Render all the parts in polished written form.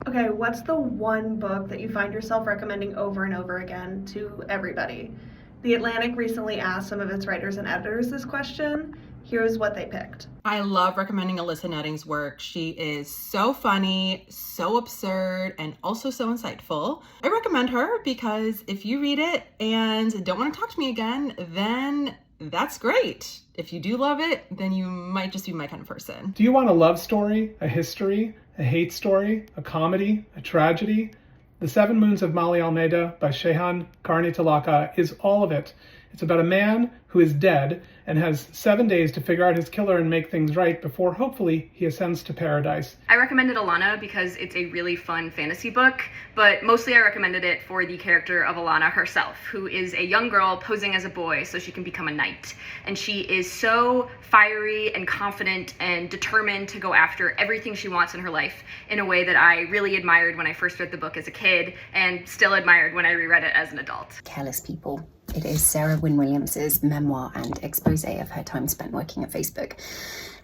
Okay, what's the one book that you find yourself recommending over and over again to everybody? The Atlantic recently asked some of its writers and editors this question. Here's what they picked. I love recommending Alyssa Netting's work. She is so funny, so absurd, and also so insightful. I recommend her because if you read it and don't want to talk to me again, then that's great. If you do love it, then you might just be my kind of person. Do you want a love story, a history, a hate story, a comedy, a tragedy? The Seven Moons of Mali Almeida by Shehan Karni Talaka is all of it. It's about a man who is dead and has 7 days to figure out his killer and make things right before hopefully he ascends to paradise. I recommended Alana because it's a really fun fantasy book, but mostly I recommended it for the character of Alana herself, who is a young girl posing as a boy so she can become a knight. And she is so fiery and confident and determined to go after everything she wants in her life in a way that I really admired when I first read the book as a kid and still admired when I reread it as an adult. Careless People. It is Sarah Wynne Williams's memoir and expose of her time spent working at Facebook.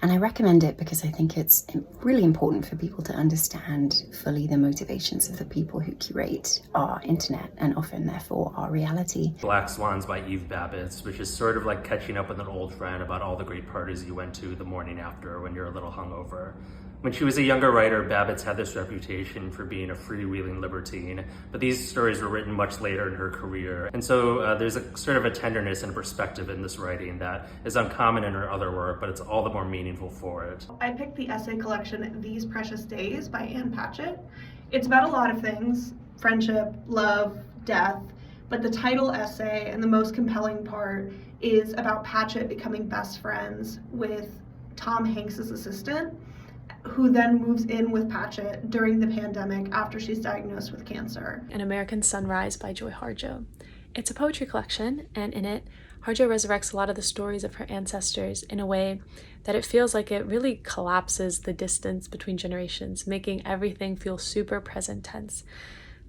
And I recommend it because I think it's really important for people to understand fully the motivations of the people who curate our internet and often, therefore, our reality. Black Swans by Eve Babbitt, which is sort of like catching up with an old friend about all the great parties you went to the morning after when you're a little hungover. When she was a younger writer, Babbitt had this reputation for being a freewheeling libertine, but these stories were written much later in her career. And so there's a sort of a tenderness and perspective in this writing that is uncommon in her other work, but it's all the more meaningful for it. I picked the essay collection These Precious Days by Ann Patchett. It's about a lot of things: friendship, love, death, but the title essay and the most compelling part is about Patchett becoming best friends with Tom Hanks's assistant, who then moves in with Patchett during the pandemic after she's diagnosed with cancer. An American Sunrise by Joy Harjo. It's a poetry collection, and in it, Harjo resurrects a lot of the stories of her ancestors in a way that it feels like it really collapses the distance between generations, making everything feel super present tense.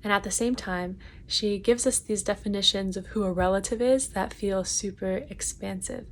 And at the same time, she gives us these definitions of who a relative is that feel super expansive.